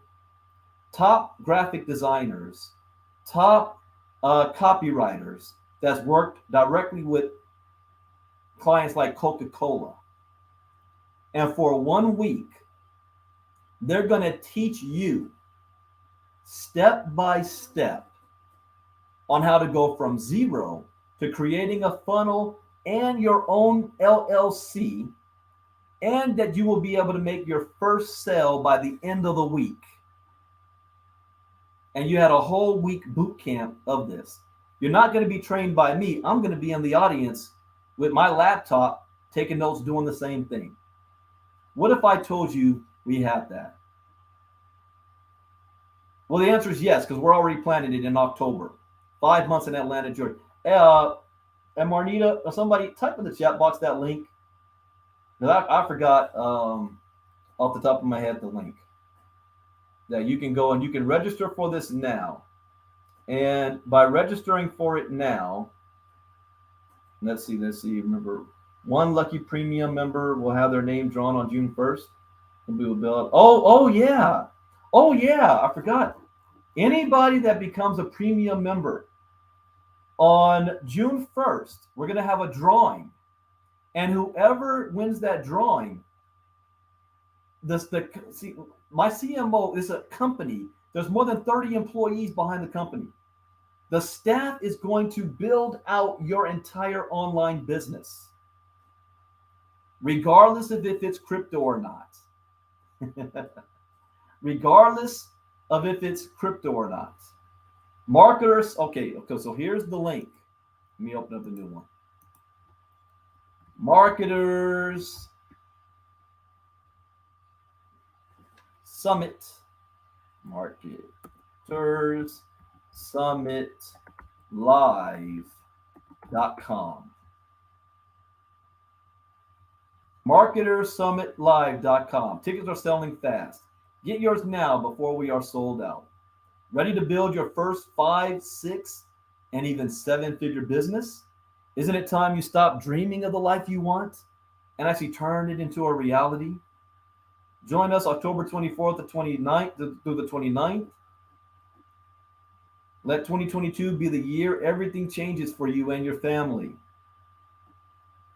top graphic designers, top copywriters that's worked directly with clients like Coca-Cola. And for 1 week, they're going to teach you step by step on how to go from zero to creating a funnel and your own LLC, and that you will be able to make your first sale by the end of the week. And you had a whole week boot camp of this. You're not going to be trained by me. I'm going to be in the audience with my laptop taking notes, doing the same thing. What if I told you we have that? Well, the answer is yes, because we're already planning it in October. 5 months in Atlanta, Georgia. And Marnita, somebody type in the chat box that link. Because I forgot off the top of my head the link. That you can go and you can register for this now. And by registering for it now, let's see. Remember, one lucky premium member will have their name drawn on June 1st. Oh yeah. I forgot. Anybody that becomes a premium member on June 1st, we're going to have a drawing. And whoever wins that drawing, my CMO is a company. There's more than 30 employees behind the company. The staff is going to build out your entire online business, regardless of if it's crypto or not. Regardless of if it's crypto or not. Marketers, okay, so here's the link. Let me open up the new one. Marketers Summit. Marketers Summit Live.com. MarketersSummitLive.com. Tickets are selling fast. Get yours now before we are sold out. Ready to build your first 5, 6, and even 7-figure business? Isn't it time you stop dreaming of the life you want and actually turn it into a reality? Join us October 24th to 29th through the 29th. Let 2022 be the year everything changes for you and your family.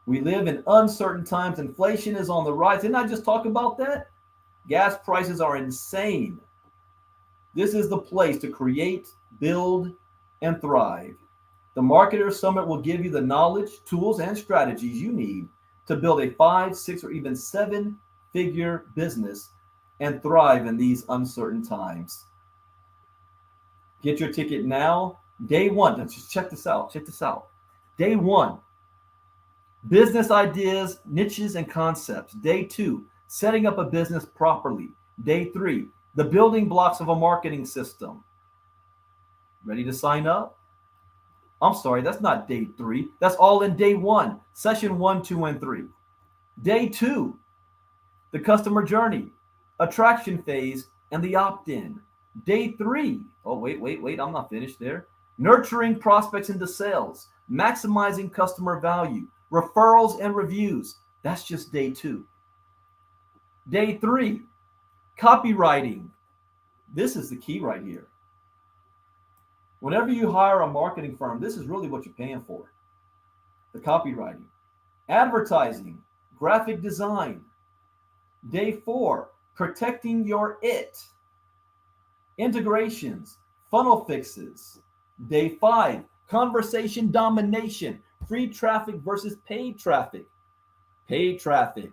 We live in uncertain times. Inflation is on the rise. Didn't I just talk about that? Gas prices are insane. This is the place to create, build, and thrive. The Marketer Summit will give you the knowledge, tools, and strategies you need to build a 5, 6, or even 7-figure business and thrive in these uncertain times. Get your ticket now. Day 1. Let's just check this out. Day 1. Business ideas, niches, and concepts. Day 2. Setting up a business properly. Day 3. The building blocks of a marketing system. Ready to sign up? I'm sorry, that's not day 3. That's all in day 1. Session 1, 2, and 3. Day 2. The customer journey, attraction phase, and the opt-in. Day 3. Oh, wait. I'm not finished there. Nurturing prospects into sales, maximizing customer value, referrals and reviews. That's just day 2. Day 3. Copywriting. This is the key right here. Whenever you hire a marketing firm, this is really what you're paying for. The copywriting. Advertising. Graphic design. Day 4. Protecting your it. integrations, funnel fixes. Day 5, conversation domination, free traffic versus paid traffic. Paid traffic.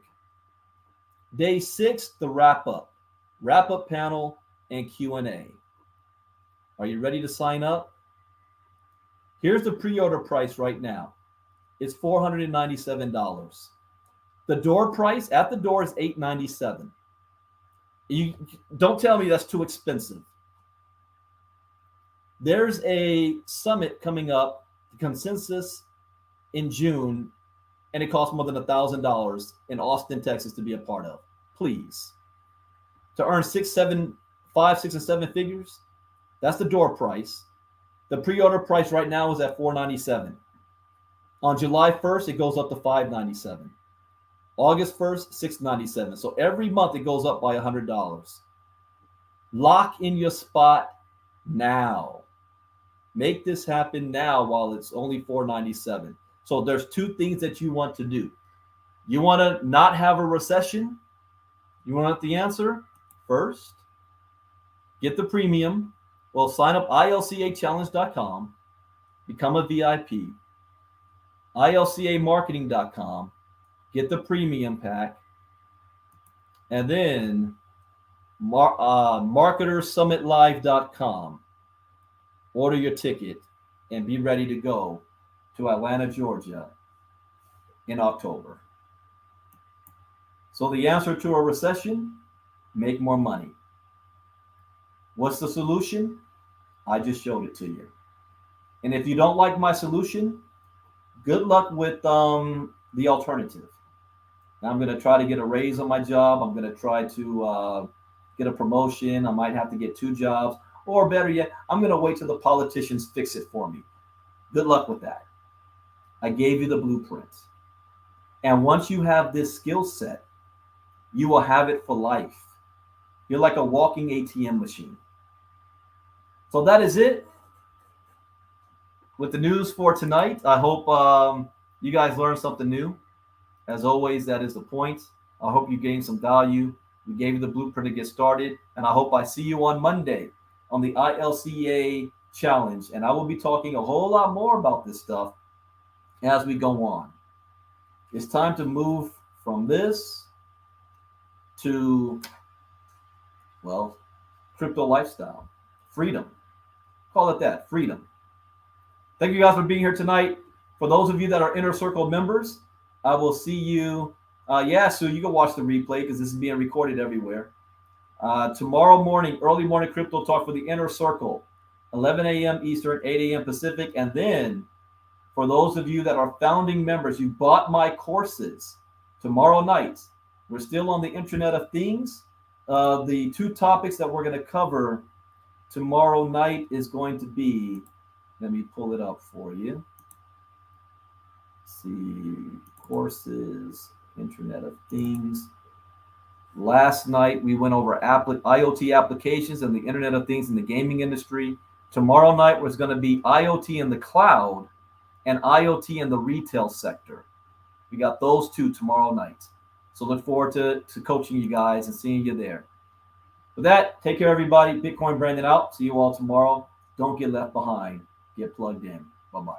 Day 6, the wrap up panel and Q&A. Are you ready to sign up? Here's the pre-order price right now. It's $497. The door price at the door is $897. You don't tell me that's too expensive. There's a summit coming up, the Consensus, in June, and it costs more than $1,000 in Austin, Texas to be a part of. Please. To earn 6 and 7 figures, that's the door price. The pre-order price right now is at $497. On July 1st, it goes up to $597. August 1st, $697. So every month it goes up by $100. Lock in your spot now. Make this happen now while it's only $497. So there's 2 things that you want to do. You want to not have a recession? You want the answer? First, get the premium. Well, sign up ilcachallenge.com, become a VIP, ilcamarketing.com, get the premium pack, and then marketersummitlive.com. Order your ticket and be ready to go to Atlanta, Georgia in October. So the answer to a recession, make more money. What's the solution? I just showed it to you. And if you don't like my solution, good luck with the alternative. Now I'm going to try to get a raise on my job. I'm going to try to get a promotion. I might have to get 2 jobs. Or better yet, I'm going to wait till the politicians fix it for me. Good luck with that. I gave you the blueprint. And once you have this skill set, you will have it for life. You're like a walking ATM machine. So that is it with the news for tonight. I hope you guys learned something new. As always, that is the point. I hope you gained some value. We gave you the blueprint to get started. And I hope I see you on Monday on the ILCA challenge. And I will be talking a whole lot more about this stuff as we go on. It's time to move from this to, well, crypto lifestyle, freedom. Call it that, freedom. Thank you guys for being here tonight. For those of you that are Inner Circle members, I will see you. So you can watch the replay because this is being recorded everywhere. Tomorrow morning, early morning crypto talk for the Inner Circle, 11 a.m. Eastern, 8 a.m. Pacific. And then for those of you that are founding members, you bought my courses tomorrow night. We're still on the Internet of Things. The 2 topics that we're going to cover tomorrow night is going to be, let me pull it up for you. Let's see, courses, Internet of Things. Last night we went over IoT applications and the Internet of Things in the gaming industry. Tomorrow night was going to be IoT in the cloud and IoT in the retail sector. We got those 2 tomorrow night. So look forward to coaching you guys and seeing you there. With that, take care, everybody. Bitcoin Brandon out. See you all tomorrow. Don't get left behind. Get plugged in. Bye-bye.